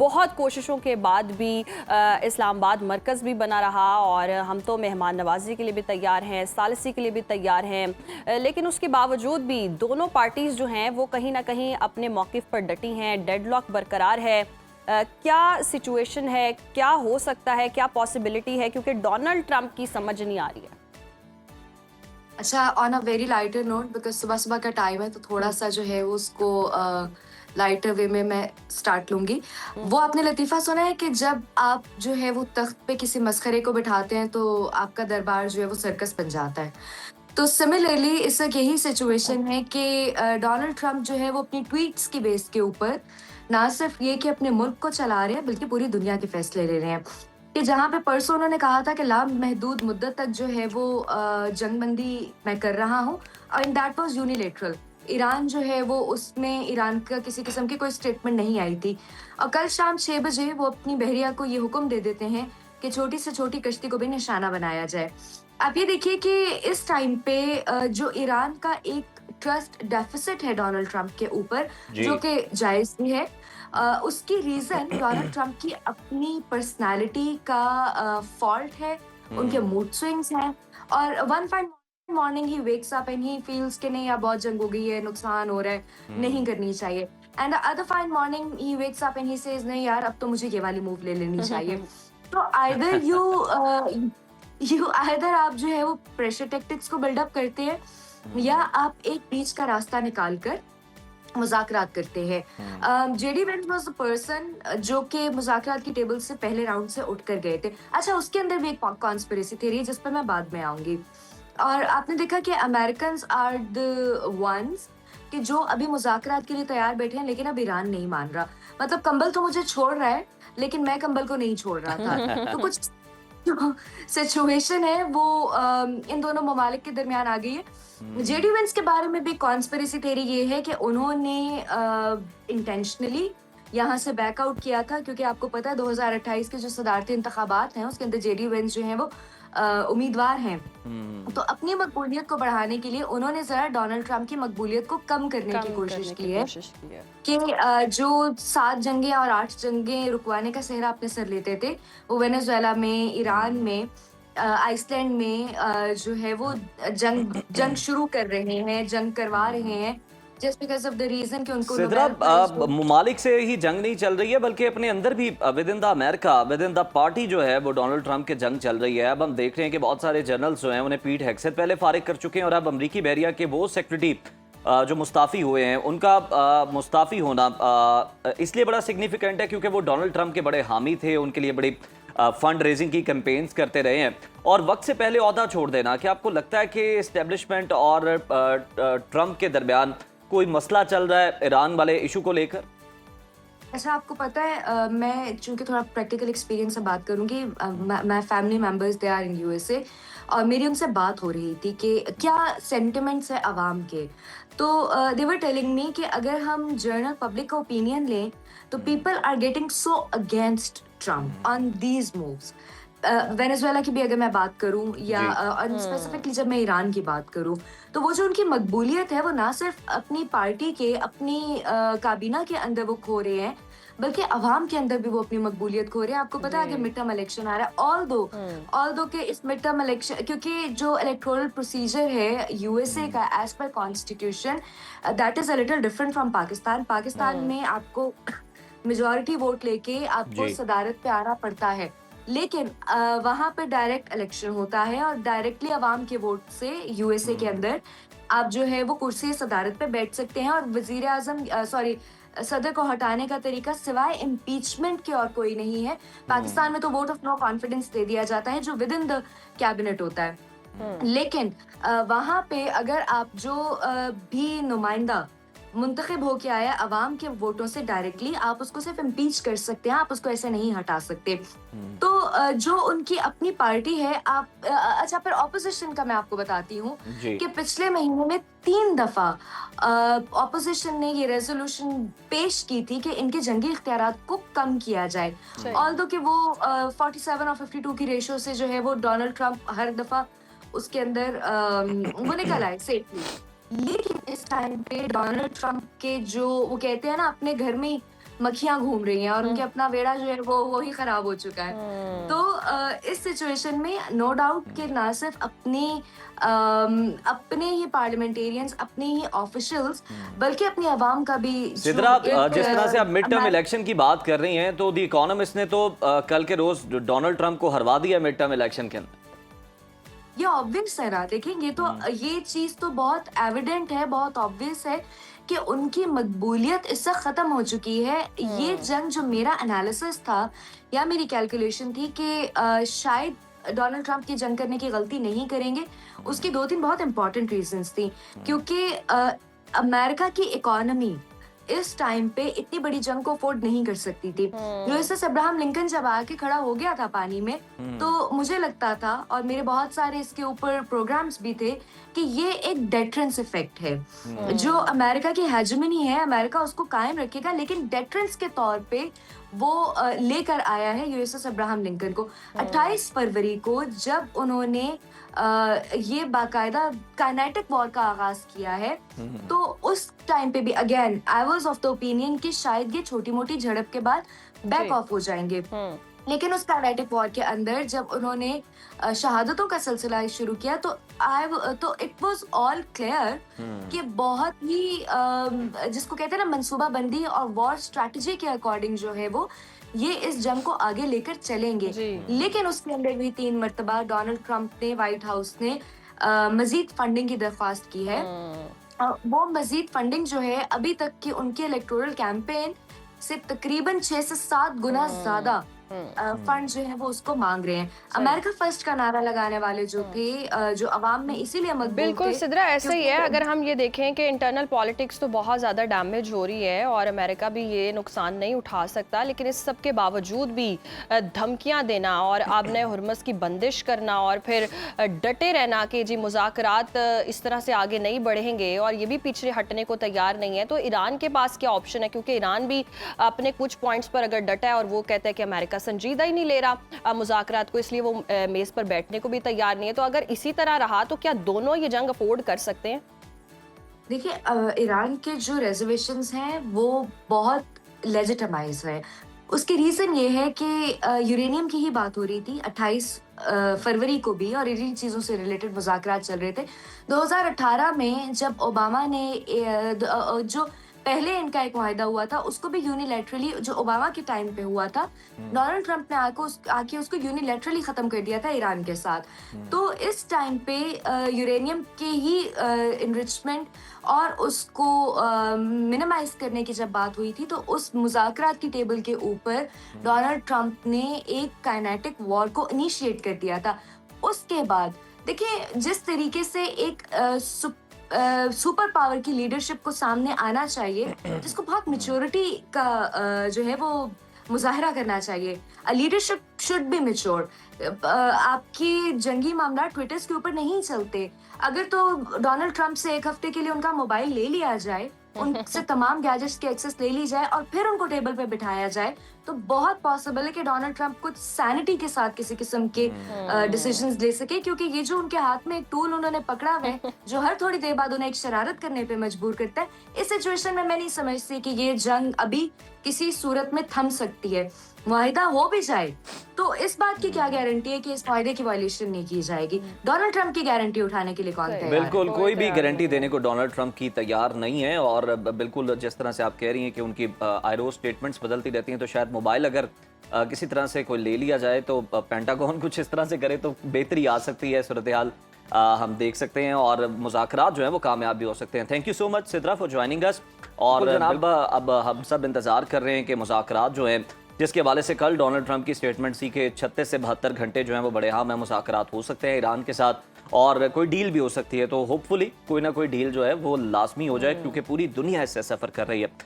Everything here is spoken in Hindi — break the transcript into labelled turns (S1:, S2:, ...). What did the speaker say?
S1: बहुत कोशिशों के बाद भी इस्लामाबाद मरकज़ भी बना रहा और हम तो मेहमान नवाजी के लिए भी तैयार हैं, सालिसी के लिए भी तैयार हैं, लेकिन उसके बावजूद भी दोनों पार्टीज़ जो हैं वो कहीं ना कहीं अपने मौक़िफ़ पर डटी हैं, डेडलॉक बरकरार है। क्या सिचुएशन है, क्या हो सकता है, क्या पॉसिबिलिटी है, क्योंकि डोनाल्ड ट्रंप की समझ नहीं आ रही है।
S2: अच्छा, on a very lighter note, because सुबह सुबह का टाइम है तो थोड़ा सा जो है वो उसको लाइटर वे में मैं स्टार्ट लूंगी। वो आपने लतीफ़ा सुना है कि जब आप जो है वो तख्त पे किसी मसखरे को बिठाते हैं तो आपका दरबार जो है वो सर्कस बन जाता है। तो सिमिलरली इस वक्त यही सिचुएशन है कि डोनाल्ड ट्रंप जो है वो अपनी ट्वीट्स की बेस के ऊपर ना सिर्फ ये कि अपने मुल्क को चला रहे हैं बल्कि पूरी दुनिया के फैसले ले रहे हैं। कि जहाँ पे परसों उन्होंने कहा था कि लामहदूद मुद्दत तक जो है वो जंगबंदी मैं कर रहा हूँ, and that was unilateral. Iran जो है वो उसमें ईरान का किसी किस्म की कोई स्टेटमेंट नहीं आई थी। और कल शाम 6 बजे वो अपनी बहरिया को ये हुक्म दे देते हैं कि छोटी से छोटी कश्ती को भी निशाना बनाया जाए। आप ये देखिए कि इस टाइम पे जो ईरान का एक ट्रस्ट डेफिसिट है डोनाल्ड ट्रंप के ऊपर, जो कि जायज भी है, उसकी रीजन डोनाल्ड ट्रंप की अपनी पर्सनालिटी का फॉल्ट है, उनके मूड स्विंग्स हैं। और one fine morning he wakes up and he feels कि नहीं, अब बहुत जंग हो गई है, नुकसान हो रहा है, नहीं करनी चाहिए। And other fine morning he wakes up and he says नहीं यार, अब तो मुझे ये वाली मूव ले लेनी चाहिए। तो आइदर आइदर आप जो है वो प्रेशर टैक्टिक्स को बिल्डअप करते हैं या आप एक बीच का रास्ता निकाल कर मुज़ाकरात करते हैं। JD Vance was the person जो कि मुज़ाकरात की टेबल से पहले राउंड से उठ कर गए थे। अच्छा, उसके अंदर भी एक कॉन्स्पिरेसी थ्योरी है जिस पर मैं बाद में आऊंगी। और आपने देखा कि अमेरिकन्स आर द वंस कि जो अभी मुज़ाकरात के लिए तैयार बैठे हैं, लेकिन अब ईरान नहीं मान रहा। मतलब कंबल तो मुझे छोड़ रहा है लेकिन मैं कंबल को नहीं छोड़ रहा था। तो कुछ जो सिचुएशन है वो इन दोनों ममालिक के दरमियान आ गई है। जेडी वेंस के बारे में भी कॉन्स्पिरेसी थ्योरी ये है कि उन्होंने इंटेंशनली यहाँ से बैकआउट किया था, क्योंकि आपको पता है 2028 के जो सदारती इंतखाबात हैं उसके अंदर जेडी वेंस जो हैं वो उम्मीदवार हैं। तो अपनी मकबूलियत को बढ़ाने के लिए उन्होंने जरा डोनाल्ड ट्रंप की मकबूलियत को कम करने की कोशिश की है कि जो 7 जंगें और 8 जंगें रुकवाने का सेहरा अपने सर लेते थे, वो वेनेजुएला में, ईरान में, आइसलैंड में जो है वो जंग शुरू कर रहे हैं, जंग करवा रहे हैं, just because of the reason कि उनको
S3: सिद्रा, ममालिक से ही जंग नहीं चल रही है बल्कि अपने अंदर भी with in the America, with in the party जो है वो डोनाल्ड ट्रंप के जंग चल रही है। अब हम देख रहे हैं कि बहुत सारे जनरल्स जो हैं उन्हें पीट हेगसेथ पहले फारिग कर चुके हैं और अब अमरीकी बहरिया के वो सेक्रेटरी जो मुस्ताफ़ी हुए हैं उनका मुस्ताफ़ी होना इसलिए बड़ा सिग्निफिकेंट है क्योंकि वो डोनाल्ड ट्रंप के बड़े हामी थे, उनके लिए बड़ी फंड रेजिंग की कैंपेन्स करते रहे हैं और वक्त से पहले ओहदा छोड़ देना। क्या आपको लगता है कि इस्टेब्लिशमेंट और ट्रंप के दरमियान कोई मसला चल रहा है ईरान वाले इशू को लेकर?
S2: अच्छा, आपको पता है मैं चूंकि थोड़ा प्रैक्टिकल एक्सपीरियंस से बात करूंगी, मैं family members they are in USA और मेरी उनसे बात हो रही थी कि क्या सेंटिमेंट्स है अवाम के। तो दे वर टेलिंग मी कि अगर हम जनरल पब्लिक का ओपिनियन लें तो people are getting so against Trump on these moves. Venezuela की भी अगर मैं बात करूं या स्पेसिफिकली जब मैं ईरान की बात करूं, तो वो जो उनकी मकबूलियत है वो ना सिर्फ अपनी पार्टी के, अपनी काबीना के अंदर वो खो रहे हैं बल्कि अवाम के अंदर भी वो अपनी मकबूलियत खो रहे हैं। आपको पता है कि मिड टर्म इलेक्शन आ रहा है, ऑल दो के इस मिड टर्म इलेक्शन, क्योंकि जो इलेक्टोरल प्रोसीजर है यूएसए का as per constitution that is a little different from Pakistan. Pakistan में आपको मेजॉरिटी वोट लेके आपको सदारत पे आना पड़ता है, लेकिन वहां पे डायरेक्ट इलेक्शन होता है और डायरेक्टली अवाम के वोट से यूएसए के अंदर आप जो है वो कुर्सी सदारत पे बैठ सकते हैं। और वजीर आजम सदर को हटाने का तरीका सिवाय इम्पीचमेंट के और कोई नहीं है। पाकिस्तान में तो वोट ऑफ नो कॉन्फिडेंस दे दिया जाता है जो विद इन द कैबिनेट होता है, लेकिन वहां पे अगर आप जो भी नुमाइंदा मुंतखब होके आया अवाम के वोटों से डायरेक्टली, आप उसको सिर्फ इम्पीच कर सकते हैं, आप उसको ऐसे नहीं हटा सकते। तो जो उनकी अपनी पार्टी है, आप अच्छा फिर ऑपोजिशन का मैं आपको बताती हूँ कि पिछले महीने में 3 दफा ऑपोजिशन ने ये रेजोल्यूशन पेश की थी कि इनके जंगी इख्तियारात को कम किया जाए। ऑल्दो कि वो 47 और 52 की रेशो से जो है वो डोनाल्ड ट्रंप हर दफा उसके अंदर वो निकल आए सेफली। लेकिन इस टाइम पे डोनाल्ड ट्रंप के जो वो कहते हैं ना अपने घर में मक्खियां घूम रही हैं और उनके अपना बेड़ा जो है वो ही खराब हो चुका है। तो इस सिचुएशन में नो डाउट कि ना सिर्फ अपने ही पार्लियामेंटेरियंस, अपने ही ऑफिशियल्स, बल्कि अपनी आवाम का भी
S3: सिद्रा, जिस तरह से आप मिड टर्म इलेक्शन की बात कर रही हैं, तो द इकोनॉमिस्ट ने तो कल के रोज डोनाल्ड ट्रंप को हरवा दिया मिड टर्म इलेक्शन के अंदर।
S2: ये ऑब्वियस है ना, देखेंगे तो ये चीज तो बहुत एविडेंट है, बहुत ऑब्वियस है कि उनकी मकबूलियत इससे खत्म हो चुकी है। ये जंग, जो मेरा एनालिसिस था या मेरी कैलकुलेशन थी कि शायद डोनाल्ड ट्रंप की जंग करने की गलती नहीं करेंगे, उसकी 2-3 बहुत इंपॉर्टेंट रीजंस थी। क्योंकि अमेरिका की इकोनॉमी इस टाइम पे इतनी बड़ी जंग को अफोर्ड नहीं कर सकती थी। यूएसएस अब्राहम लिंकन जब आके खड़ा हो गया था पानी में, तो मुझे लगता था, और मेरे बहुत सारे इसके ऊपर प्रोग्राम्स भी थे, कि ये एक डेटरेंस इफेक्ट है। जो अमेरिका की हेजेमनी है, अमेरिका उसको कायम रखेगा, लेकिन डेटरेंस के तौर पे वो लेकर आया है यूएसएस अब्राहम लिंकन को। 28 फरवरी को जब उन्होंने ये बाकायदा काइनेटिक वॉर का आगाज किया है, तो उस टाइम पे भी again I was of the opinion कि शायद ये छोटी मोटी झड़प के बाद बैक ऑफ हो जाएंगे। लेकिन उस काइनेटिक वॉर के अंदर जब उन्होंने शहादतों का सिलसिला शुरू किया, तो इट वाज ऑल क्लियर कि बहुत ही जिसको कहते हैं ना मंसूबाबंदी और वॉर स्ट्रेटजी के अकॉर्डिंग जो है वो ये इस जंग को आगे लेकर चलेंगे। लेकिन उसके अंदर भी 3 मर्तबा डोनाल्ड ट्रंप ने, व्हाइट हाउस ने मजीद फंडिंग की दरख्वास्त की है। वो मजीद फंडिंग जो है अभी तक की उनके इलेक्टोरल कैंपेन से तकरीबन 6 से 7 गुना ज्यादा फंड जो है वो उसको मांग रहे हैं। अमेरिका फर्स्ट का नारा लगाने वाले जो थे, जो अवाम में इसीलिए मकबूल
S4: बिल्कुल
S2: थे,
S4: सिद्रा, ऐसा ही है। अगर हम ये देखें कि इंटरनल पॉलिटिक्स तो बहुत ज़्यादा डैमेज हो रही है और अमेरिका भी ये नुकसान नहीं उठा सकता, लेकिन इस सब के बावजूद भी धमकियां देना और आबने हुर्मस की बंदिश करना और फिर डटे रहना कि जी मुज़ाकरात इस तरह से आगे नहीं बढ़ेंगे और ये भी पीछे हटने को तैयार नहीं है, तो ईरान के पास क्या ऑप्शन है? क्योंकि ईरान भी अपने कुछ पॉइंट्स पर अगर डटा है और वो कहता है कि अमेरिका संजीदा ही नहीं ले रहा मुज़ाकरात को, इसलिए वो मेज पर बैठने को भी तैयार नहीं है, तो अगर इसी तरह रहा तो क्या दोनों ये जंग अफोर्ड कर सकते हैं?
S2: देखिए, ईरान के जो रिजर्वेशंस हैं वो बहुत लेजिटिमाइज है। उसकी रीजन ये है कि यूरेनियम की ही बात हो रही थी 28 फरवरी को भी, और इन्हीं चीज़ों से रिलेटेड मुज़ाकरात चल रहे थे। 2018 में जब ओबामा ने जो पहले इनका एक मुआहिदा हुआ था, उसको भी यूनिलैटरली, जो ओबामा के टाइम पे हुआ था, डोनाल्ड ट्रंप ने आके उसको यूनिलैटरली खत्म कर दिया था ईरान के साथ। तो इस टाइम पे यूरेनियम के ही इनरिचमेंट और उसको मिनिमाइज करने की जब बात हुई थी, तो उस मुज़ाकरात की टेबल के ऊपर डोनाल्ड ट्रंप ने एक काइनेटिक वॉर को इनिशिएट कर दिया था। उसके बाद देखिए, जिस तरीके से एक सुपर पावर की लीडरशिप को सामने आना चाहिए, जिसको बहुत मैच्योरिटी का जो है वो मुजाहरा करना चाहिए। Leadership should be mature. आपकी जंगी मामला ट्विटर के ऊपर नहीं चलते। अगर तो डोनाल्ड ट्रंप से एक हफ्ते के लिए उनका मोबाइल ले लिया जाए, उनसे तमाम गैजेट्स की एक्सेस ले ली जाए और फिर उनको टेबल पे बिठाया जाए, तो बहुत पॉसिबल है कि डोनाल्ड ट्रंप कुछ सैनिटी के साथ किसी किस्म के डिसीजंस ले सके, क्योंकि ये जो उनके हाथ में एक टूल उन्होंने पकड़ा हुआ है जो हर थोड़ी देर बाद उन्हें एक शरारत करने पे मजबूर करता है, इस सिचुएशन में मैं नहीं समझती कि ये जंग अभी किसी सूरत में थम सकती है। मुआहिदा हो भी जाए तो इस बात की क्या गारंटी है कि इस मुआहिदे की वायलेशन नहीं की जाएगी? डोनाल्ड ट्रंप की गारंटी उठाने के लिए कौन तैयार है?
S3: बिल्कुल, कोई भी गारंटी देने को डोनाल्ड ट्रंप की तैयार नहीं है। और बिल्कुल जिस तरह से आप कह रही हैं कि उनकी आईरो स्टेटमेंट्स बदलती रहती हैं, तो शायद मोबाइल अगर किसी तरह से कोई ले लिया जाए तो पेंटागन कुछ इस तरह से करे तो बेहतरी आ सकती है, सूरत हाल हम देख सकते हैं और मुज़ाकरात जो है वो कामयाब भी हो सकते हैं। Thank you so much Sidra for joining us. और जनाब, अब हम सब इंतजार कर रहे हैं कि मुज़ाकरात जो हैं, जिसके हवाले से कल डोनाल्ड ट्रंप की स्टेटमेंट सी के 36 से 72 घंटे जो हैं वो बड़े अहम है, मुज़ाकरात हो सकते हैं ईरान के साथ और कोई डील भी हो सकती है। तो होपफुली कोई ना कोई डील जो है वो लाजमी हो जाए, क्योंकि पूरी दुनिया इससे सफ़र कर रही है।